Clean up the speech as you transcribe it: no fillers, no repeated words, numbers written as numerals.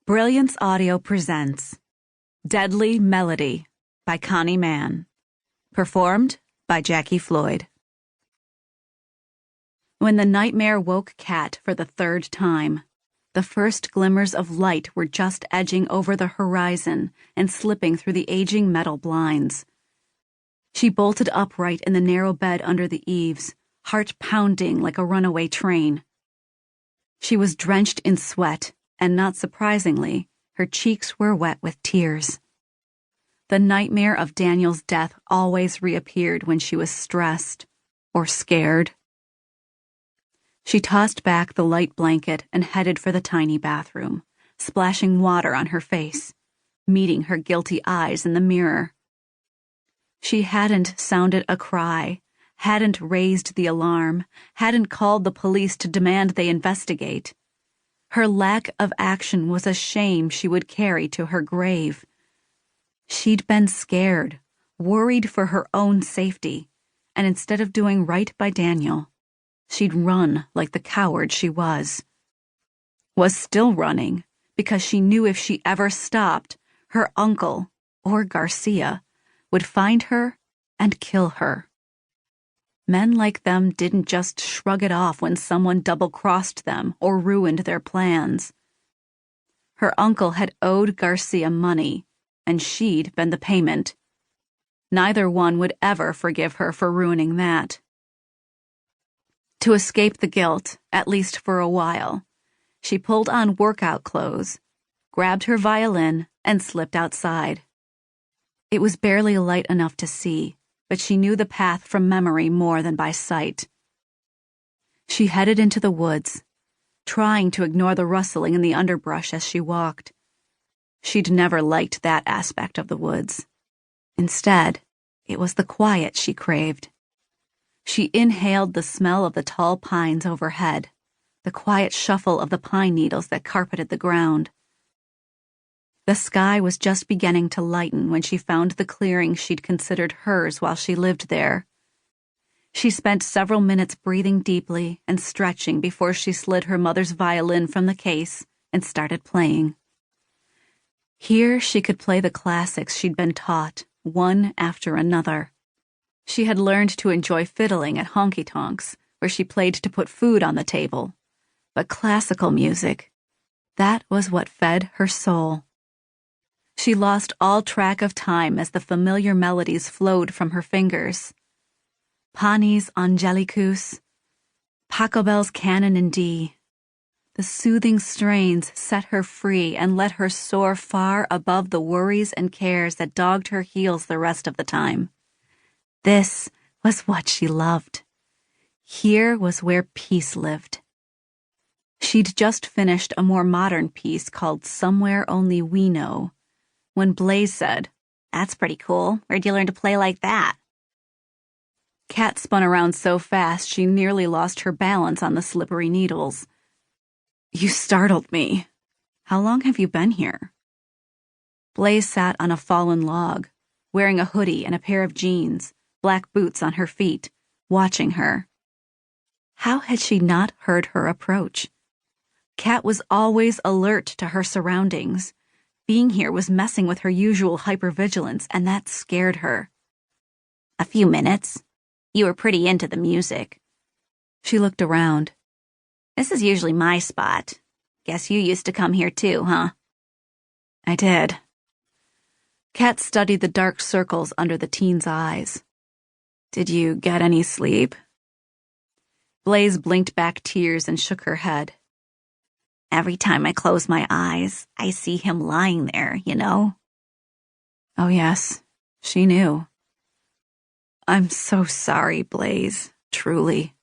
Brilliance Audio presents Deadly Melody by Connie Mann. Performed by Jackie Floyd. When the nightmare woke Kat for the third time, the first glimmers of light were just edging over the horizon and slipping through the aging metal blinds. She bolted upright in the narrow bed under the eaves, heart pounding like a runaway train. She was drenched in sweat, and not surprisingly, her cheeks were wet with tears. The nightmare of Daniel's death always reappeared when she was stressed or scared. She tossed back the light blanket and headed for the tiny bathroom, splashing water on her face, meeting her guilty eyes in the mirror. She hadn't sounded a cry, hadn't raised the alarm, hadn't called the police to demand they investigate. Her lack of action was a shame she would carry to her grave. She'd been scared, worried for her own safety, and instead of doing right by Daniel, she'd run like the coward she was. Was still running, because she knew if she ever stopped, her uncle, or Garcia, would find her and kill her. Men like them didn't just shrug it off when someone double-crossed them or ruined their plans. Her uncle had owed Garcia money, and she'd been the payment. Neither one would ever forgive her for ruining that. To escape the guilt, at least for a while, she pulled on workout clothes, grabbed her violin, and slipped outside. It was barely light enough to see, but she knew the path from memory more than by sight. She headed into the woods, trying to ignore the rustling in the underbrush as she walked. She'd never liked that aspect of the woods. Instead, it was the quiet she craved. She inhaled the smell of the tall pines overhead, the quiet shuffle of the pine needles that carpeted the ground. The sky was just beginning to lighten when she found the clearing she'd considered hers while she lived there. She spent several minutes breathing deeply and stretching before she slid her mother's violin from the case and started playing. Here she could play the classics she'd been taught, one after another. She had learned to enjoy fiddling at honky-tonks, where she played to put food on the table. But classical music, that was what fed her soul. She lost all track of time as the familiar melodies flowed from her fingers. Panis Angelicus, Pachelbel's Canon in D. The soothing strains set her free and let her soar far above the worries and cares that dogged her heels the rest of the time. This was what she loved. Here was where peace lived. She'd just finished a more modern piece called Somewhere Only We Know, when Blaze said, "That's pretty cool. Where'd you learn to play like that?" Kat spun around so fast she nearly lost her balance on the slippery needles. "You startled me. How long have you been here?" Blaze sat on a fallen log, wearing a hoodie and a pair of jeans, black boots on her feet, watching her. How had she not heard her approach? Kat was always alert to her surroundings. Being here was messing with her usual hypervigilance, and that scared her. "A few minutes. You were pretty into the music." She looked around. "This is usually my spot. Guess you used to come here too, huh?" "I did." Kat studied the dark circles under the teen's eyes. "Did you get any sleep?" Blaze blinked back tears and shook her head. "Every time I close my eyes, I see him lying there, you know?" Oh yes, she knew. "I'm so sorry, Blaze, truly."